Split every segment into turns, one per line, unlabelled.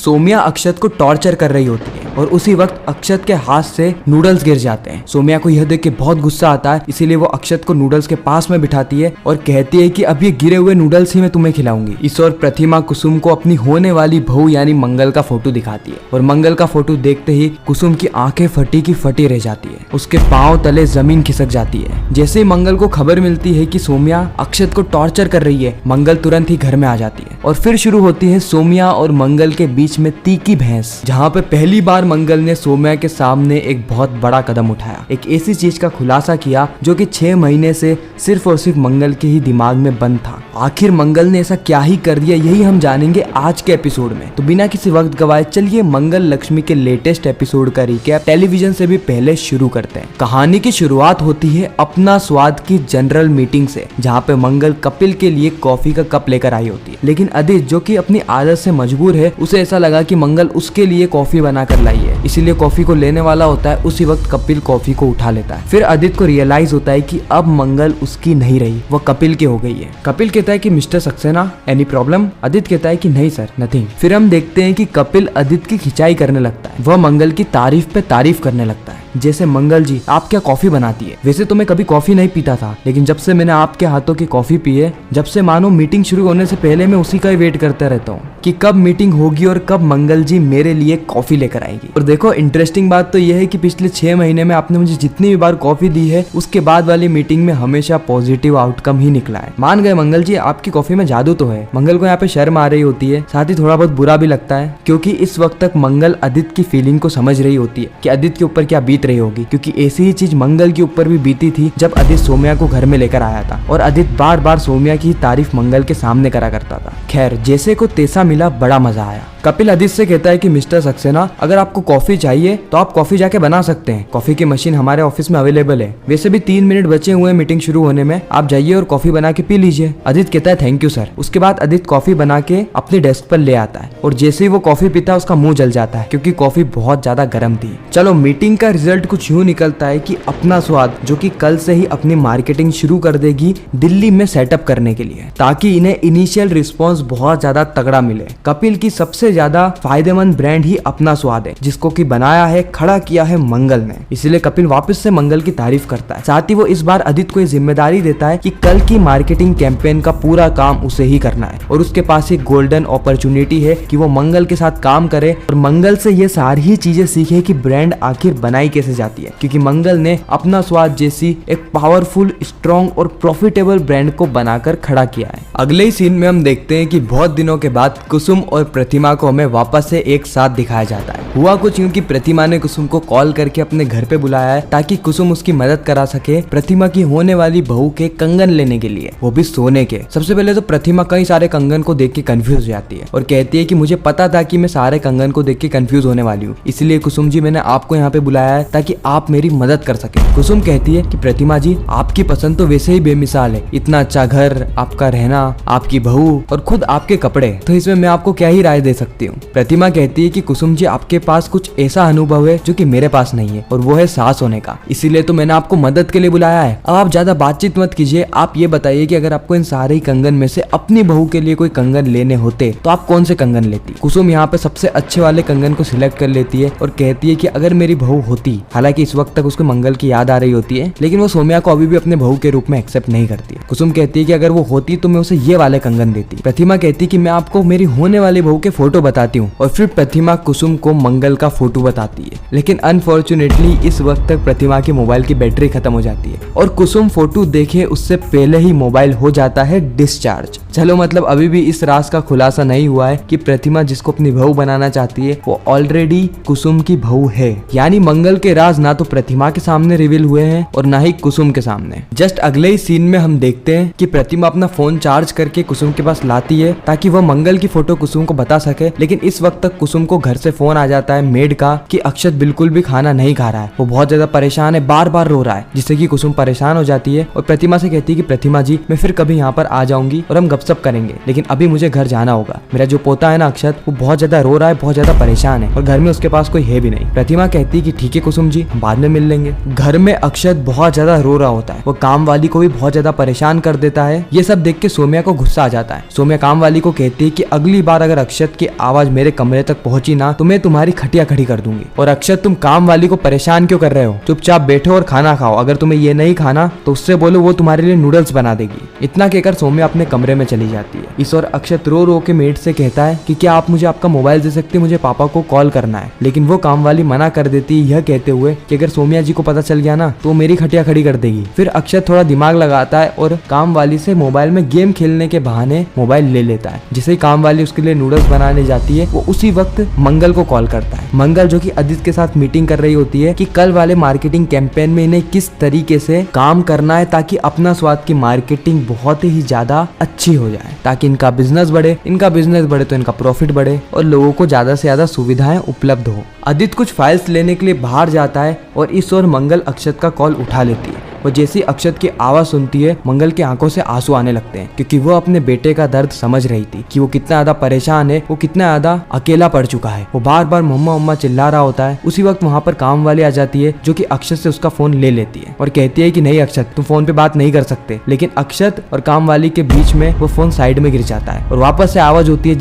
सोम्या अक्षत को टॉर्चर कर रही होती है और उसी वक्त अक्षत के हाथ से नूडल्स गिर जाते हैं। सोम्या को यह देख के बहुत गुस्सा आता है, इसीलिए वो अक्षत को नूडल्स के पास में बिठाती है और कहती है कि अब ये गिरे हुए नूडल्स ही मैं तुम्हें खिलाऊंगी। इस और प्रतिमा कुसुम को अपनी होने वाली बहू यानी मंगल का फोटो दिखाती है और मंगल का फोटो देखते ही कुसुम की आंखें फटी की फटी रह जाती है, उसके पांव तले जमीन खिसक जाती है। जैसे ही मंगल को खबर मिलती है कि सोम्या अक्षत को टॉर्चर कर रही है, मंगल तुरंत ही घर में आ जाती है और फिर शुरू होती है सोम्या और मंगल के बीच में तीखी बहस, जहाँ पे पहली बार मंगल ने सोम्या के सामने एक बहुत बड़ा कदम उठाया, एक ऐसी चीज का खुलासा किया जो कि 6 महीने से सिर्फ और सिर्फ मंगल के ही दिमाग में बंद था। आखिर मंगल ने ऐसा क्या ही कर दिया, यही हम जानेंगे आज के एपिसोड में। तो बिना किसी वक्त गवाए चलिए मंगल लक्ष्मी के लेटेस्ट एपिसोड का रिकैप टेलीविजन से भी पहले शुरू करते हैं। कहानी की शुरुआत होती है अपना स्वाद की जनरल मीटिंग से, जहाँ पे मंगल कपिल के लिए कॉफी का कप लेकर आई होती है, लेकिन आदित्य जो कि अपनी आदत से मजबूर है, उसे ऐसा लगा कि मंगल उसके लिए कॉफी बना कर लाई है, इसीलिए कॉफी को लेने वाला होता है। उसी वक्त कपिल कॉफी को उठा लेता है। फिर आदित्य को रियलाइज होता है कि अब मंगल उसकी नहीं रही, वो कपिल की हो गई है। कपिल कहता है कि mister Saxena any problem? Aditya कहता है कि नहीं सर, नथिंग। फिर हम देखते हैं कि कपिल आदित्य की खिंचाई करने लगता है, वह मंगल की तारीफ पे तारीफ करने लगता है, जैसे मंगल जी आप क्या कॉफी बनाती है, वैसे तो मैं कभी कॉफी नहीं पीता था, लेकिन जब से मैंने आपके हाथों की कॉफी पी है, जब से मानो मीटिंग शुरू होने से पहले मैं उसी का ही वेट करता रहता हूँ कि कब मीटिंग होगी और कब मंगल जी मेरे लिए कॉफी लेकर आएगी। और देखो इंटरेस्टिंग बात तो यह है कि पिछले 6 महीने में आपने मुझे जितनी भी बार कॉफी दी है, उसके बाद वाली मीटिंग में हमेशा पॉजिटिव आउटकम ही निकला है। मान गए मंगल जी आपकी कॉफी में जादू तो है। मंगल को यहाँ पे शर्म आ रही होती है, साथ ही थोड़ा बहुत बुरा भी लगता है, क्योंकि इस वक्त तक मंगल आदित्य की फीलिंग को समझ रही होती है कि आदित्य के ऊपर क्या बीत रही होगी, क्योंकि ऐसी ही चीज मंगल के ऊपर भी बीती थी जब आदित्य सोम्या को घर में लेकर आया था और आदित्य बार बार सोम्या की तारीफ मंगल के सामने करा करता था। खैर जैसे को तैसा मिला, बड़ा मजा आया। कपिल आदित्य से कहता है कि मिस्टर सक्सेना अगर आपको कॉफी चाहिए तो आप कॉफी जाके बना सकते हैं, कॉफी की मशीन हमारे ऑफिस में अवेलेबल है, वैसे भी 3 मिनट बचे हुए हैं मीटिंग शुरू होने में, आप जाइए और कॉफी बना के पी लीजिए। आदित्य कहता है थैंक यू सर। उसके बाद आदित्य कॉफी बना के अपनी डेस्क पर ले आता है और जैसे ही वो कॉफी पीता है उसका मुंह जल जाता है, क्योंकि कॉफी बहुत ज्यादा गर्म थी। चलो मीटिंग का रिजल्ट कुछ यूँ निकलता है कि अपना स्वाद जो कि कल से ही अपनी मार्केटिंग शुरू कर देगी दिल्ली में सेटअप करने के लिए, ताकि इन्हें इनिशियल रिस्पॉन्स बहुत ज्यादा तगड़ा मिले। कपिल की सबसे ज्यादा फायदेमंद ब्रांड ही अपना स्वाद है, जिसको कि बनाया है, खड़ा किया है मंगल ने, इसलिए कपिल वापस से मंगल की तारीफ करता है। साथ ही वो इस बार आदित्य को ये जिम्मेदारी देता है कि कल की मार्केटिंग कैंपेन का पूरा काम उसे ही करना है और उसके पास एक गोल्डन अपॉर्चुनिटी है कि वो मंगल के साथ काम करे और मंगल से ये सारी ही चीजें सीखे कि ब्रांड आखिर बनाई कैसे जाती है, क्योंकि मंगल ने अपना स्वाद जैसी एक पावरफुल, स्ट्रॉन्ग और प्रॉफिटेबल ब्रांड को बनाकर खड़ा किया है। अगले ही सीन में हम देखते हैं कि बहुत दिनों के बाद कुसुम और प्रतिमा को हमें वापस से एक साथ दिखाया जाता है। हुआ कुछ यूं कि प्रतिमा ने कुसुम को कॉल करके अपने घर पे बुलाया है ताकि कुसुम उसकी मदद करा सके प्रतिमा की होने वाली बहू के कंगन लेने के लिए, वो भी सोने के। सबसे पहले तो प्रतिमा कई सारे कंगन को देख के कंफ्यूज हो जाती है और कहती है कि मुझे पता था कि मैं सारे कंगन को देख के कंफ्यूज होने वाली हूँ, इसलिए कुसुम जी मैंने आपको यहाँ पे बुलाया है ताकि आप मेरी मदद कर सके। कुसुम कहती है कि प्रतिमा जी आपकी पसंद तो वैसे ही बेमिसाल है, इतना अच्छा घर, आपका रहना, आपकी बहू और खुद आपके कपड़े, तो इसमें मैं आपको क्या ही राय दे सकती हूँ। प्रतिमा कहती है कि कुसुम जी आपके पास कुछ ऐसा अनुभव है जो कि मेरे पास नहीं है और वो है सास होने का, इसीलिए तो मैंने आपको मदद के लिए बुलाया है। अब आप ज्यादा बातचीत मत कीजिए, आप ये बताइए कि अगर आपको इन सारे कंगन में से अपनी बहू के लिए कोई कंगन लेने होते तो आप कौन से कंगन लेती? कुसुम यहाँ पे सबसे अच्छे वाले कंगन को सिलेक्ट कर लेती है और कहती है कि अगर मेरी बहू होती, हालांकि इस वक्त तक उसको मंगल की याद आ रही होती है, लेकिन वो सोम्या को अभी भी अपने बहू के रूप में एक्सेप्ट नहीं करती है। कुसुम कहती है कि अगर वो होती तो मैं उसे ये वाले कंगन देती। प्रतिमा कहती है कि मैं आपको मेरी होने वाली बहू के फोटो बताती हूँ और फिर प्रतिमा कुसुम को मंगल का फोटो बताती है, लेकिन अनफॉर्चुनेटली इस वक्त तक प्रतिमा के मोबाइल की बैटरी खत्म हो जाती है और कुसुम फोटो देखे उससे पहले ही मोबाइल हो जाता है डिस्चार्ज। चलो मतलब अभी भी इस राज का खुलासा नहीं हुआ है कि प्रतिमा जिसको अपनी बहू बनाना चाहती है वो ऑलरेडी कुसुम की बहू है, यानी मंगल के राज ना तो प्रतिमा के सामने रिवील हुए हैं और ना ही कुसुम के सामने। जस्ट अगले ही सीन में हम देखते हैं कि प्रतिमा अपना फोन चार्ज करके कुसुम के पास लाती है ताकि वह मंगल की फोटो कुसुम को बता सके, लेकिन इस वक्त तक कुसुम को घर से फोन आ जाता है मेड का कि अक्षत बिल्कुल भी खाना नहीं खा रहा है, वो बहुत ज्यादा परेशान है, बार बार रो रहा है, जिससे कि कुसुम परेशान हो जाती है और प्रतिमा से कहती है कि प्रतिमा जी मैं फिर कभी यहाँ पर आ जाऊंगी और हम गपशप सब करेंगे, लेकिन अभी मुझे घर जाना होगा। मेरा जो पोता है ना अक्षत, वो बहुत ज्यादा रो रहा है, बहुत ज्यादा परेशान है और घर में उसके पास कोई है भी नहीं। प्रतिमा कहती है कि ठीक है कुसुम जी, हम बाद में मिल लेंगे। घर में अक्षत बहुत ज्यादा रो रहा होता है, वो काम वाली को भी बहुत ज्यादा परेशान कर देता है। ये सब देख के सोम्या को गुस्सा आ जाता है। सोम्या काम वाली को कहती है कि अगली बार अगर अक्षत की आवाज मेरे कमरे तक पहुंची ना तो मैं तुम्हारी खटिया खड़ी कर दूंगी। और अक्षत, तुम काम वाली को परेशान क्यों कर रहे हो? चुपचाप बैठो और खाना खाओ। अगर तुम्हें ये नहीं खाना तो उससे बोलो, वो तुम्हारे लिए नूडल्स बना देगी। इतना कहकर सोम्या अपने कमरे में चली जाती है। इस और अक्षत रो रो के मेड से कहता है कि क्या आप मुझे आपका मोबाइल दे सकते, मुझे पापा को कॉल करना है। लेकिन वो काम वाली मना कर देती है, यह कहते हुए कि अगर सोम्या जी को पता चल गया ना तो मेरी खटिया खड़ी कर देगी। फिर अक्षत थोड़ा दिमाग लगाता है और काम वाली से मोबाइल में गेम खेलने के बहाने मोबाइल ले लेता है। जिसे ही काम वाली उसके लिए नूडल्स बनाने जाती है, वो उसी वक्त मंगल को कॉल करता है। मंगल जो कि आदित्य के साथ मीटिंग कर रही होती है कि कल वाले मार्केटिंग कैंपेन में इन्हें किस तरीके से काम करना है ताकि अपना स्वाद की मार्केटिंग बहुत ही ज्यादा अच्छी हो जाए, ताकि इनका बिजनेस बढ़े। इनका बिजनेस बढ़े तो इनका प्रॉफिट बढ़े और लोगों को ज्यादा से ज्यादा सुविधाएं उपलब्ध हो। आदित्य कुछ फाइल्स लेने के लिए बाहर जाता है और इस और मंगल अक्षत का कॉल उठा लेती है। और जैसे ही अक्षत की आवाज सुनती है, मंगल की आंखों से आंसू आने लगते हैं, क्योंकि वो अपने बेटे का दर्द समझ रही थी कि वो कितना ज्यादा परेशान है, वो कितना ज्यादा अकेला पड़ चुका है। वो बार बार मम्मा मम्मा चिल्ला रहा होता है। उसी वक्त वहाँ पर काम वाली आ जाती है जो कि अक्षत से उसका फोन ले लेती है और कहती है कि नहीं अक्षत, तुम फोन पे बात नहीं कर सकते। लेकिन अक्षत और काम वाली के बीच में वो फोन साइड में गिर जाता है और वापस से आवाज होती है,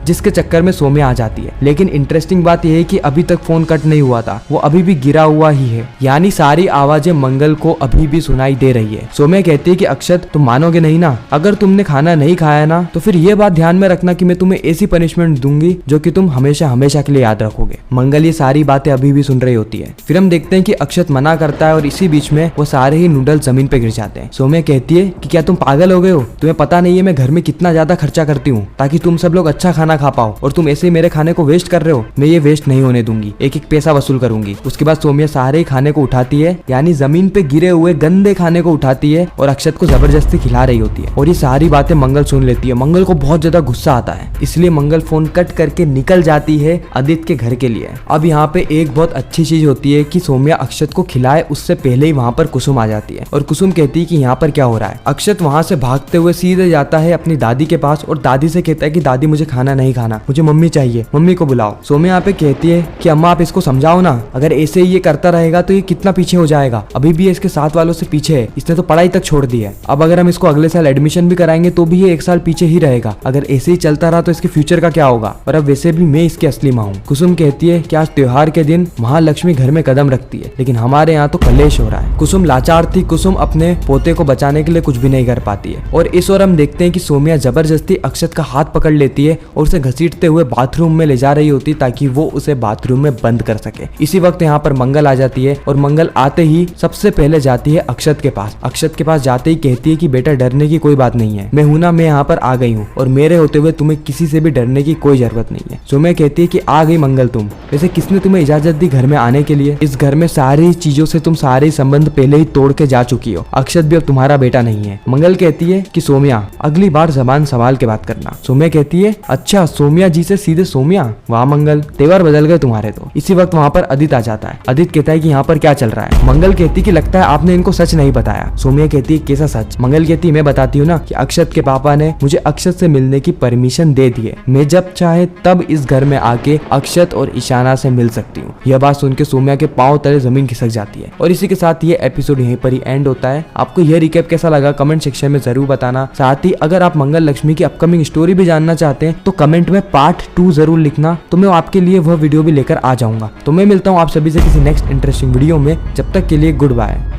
जिसके चक्कर में सोम्या आ जाती है। लेकिन इंटरेस्टिंग बात यह है कि अभी तक फोन कट नहीं हुआ था, वो अभी भी गिरा हुआ ही है, यानी सारी आवाजें मंगल को अभी भी सुनाई दे रही है। सोम्या कहती है कि अक्षत, तुम मानोगे नहीं ना, अगर तुमने खाना नहीं खाया ना तो फिर ये बात ध्यान में रखना कि मैं तुम्हें ऐसी पनिशमेंट दूंगी जो कि तुम हमेशा हमेशा के लिए याद रखोगे। मंगल ये सारी बातें अभी भी सुन रही होती है। फिर हम देखते हैं कि अक्षत मना करता है और इसी बीच में वो सारे ही नूडल्स जमीन पे गिर जाते हैं। सोम्या कहती है कि क्या तुम पागल हो गए हो? तुम्हें पता नहीं है मैं घर में कितना ज्यादा खर्चा करती हूँ ताकि तुम सब लोग अच्छा खाना खा पाओ, और तुम ऐसे ही मेरे खाने को वेस्ट कर रहे हो। मैं ये वेस्ट नहीं होने दूंगी, एक एक पैसा वसूल करूंगी। उसके बाद सोम्या सारे ही खाने को उठाती है, यानी जमीन पे गिरे हुए गंदे खाने को उठाती है और अक्षत को जबरदस्ती खिला रही होती है। और ये सारी बातें मंगल सुन लेती है। मंगल को बहुत ज्यादा गुस्सा आता है, इसलिए मंगल फोन कट करके निकल जाती है आदित्य के घर के लिए। अब यहाँ पे एक बहुत अच्छी चीज होती है कि सोम्या अक्षत को खिलाए उससे पहले ही वहाँ पर कुसुम आ जाती है और कुसुम कहती है कि यहाँ पर क्या हो रहा है। अक्षत वहाँ से भागते हुए सीधे जाता है अपनी दादी के पास और दादी से कहता है कि दादी मुझे खाना नहीं खाना, मुझे मम्मी चाहिए, मम्मी को बुलाओ। सोम्या यहाँ पे कहती है कि अम्मा आप इसको समझाओ ना, अगर ऐसे ही ये करता रहेगा तो ये कितना पीछे हो जाएगा। अभी भी इसके साथ वालों से पीछे है, इसने तो पढ़ाई तक छोड़ दी है। अब अगर हम इसको अगले साल एडमिशन भी कराएंगे तो भी ये एक साल पीछे ही रहेगा। अगर ऐसे ही चलता रहा तो इसके फ्यूचर का क्या होगा? और अब वैसे भी मैं इसकी असली माँ हूँ। कुसुम कहती है कि आज त्योहार के दिन महालक्ष्मी घर में कदम रखती है, लेकिन हमारे यहाँ तो कलेश हो रहा है। कुसुम लाचार थी, कुसुम अपने पोते को बचाने के लिए कुछ भी नहीं कर पाती है। और इस ओर हम देखते हैं कि सोम्या जबरदस्ती अक्षत का हाथ पकड़ लेती है और उसे घसीटते हुए बाथरूम में ले जा रही होती ताकि वो उसे बाथरूम में बंद कर सके। इसी वक्त यहाँ पर मंगल आ जाती है और मंगल आते ही सबसे पहले जाती है अक्षत के पास। अक्षत के पास जाते ही कहती है कि बेटा डरने की कोई बात नहीं है, मैं हूं ना, मैं यहाँ पर आ गई हूँ और मेरे होते हुए तुम्हें किसी से भी डरने की कोई जरूरत नहीं है। सोम्या कहती है कि आ गई मंगल तुम, वैसे किसने तुम्हें इजाजत दी घर में आने के लिए? इस घर में सारी चीजों से तुम सारे संबंध पहले ही तोड़ के जा चुकी हो। अक्षत भी अब तुम्हारा बेटा नहीं है। मंगल कहती है कि सोम्या अगली बार जबान संभाल के बात करना। सोम्या कहती है अच्छा, सोम्या जी से सीधे सोम्या, वाह मंगल, तेवर बदल गए तुम्हारे तो। इसी वक्त वहाँ पर आदित्य आ जाता है। आदित्य कहता है कि यहाँ पर क्या चल रहा है? मंगल कहती कि लगता है आपने इनको सच नहीं बताया। सोम्या कहती है कैसा सच? मंगल कहती है मैं बताती हूँ ना कि अक्षत के पापा ने मुझे अक्षत से मिलने की परमिशन दे दी है, मैं जब चाहे तब इस घर में आके अक्षत और ईशाना से मिल सकती हूँ। यह बात सुन के सोम्या के पांव तले जमीन खिसक जाती है। और इसी के साथ ये एपिसोड यहीं पर ही एंड होता है। आपको यह रिकैप कैसा लगा कमेंट सेक्शन में जरूर बताना। साथ ही अगर आप मंगल लक्ष्मी की अपकमिंग स्टोरी भी जानना चाहते हैं तो कमेंट में पार्ट 2 जरूर लिखना, तो मैं आपके लिए वह वीडियो भी लेकर आ जाऊंगा। तो मैं मिलता हूँ आप सभी से किसी नेक्स्ट इंटरेस्टिंग वीडियो में, जब तक के लिए गुड बाय।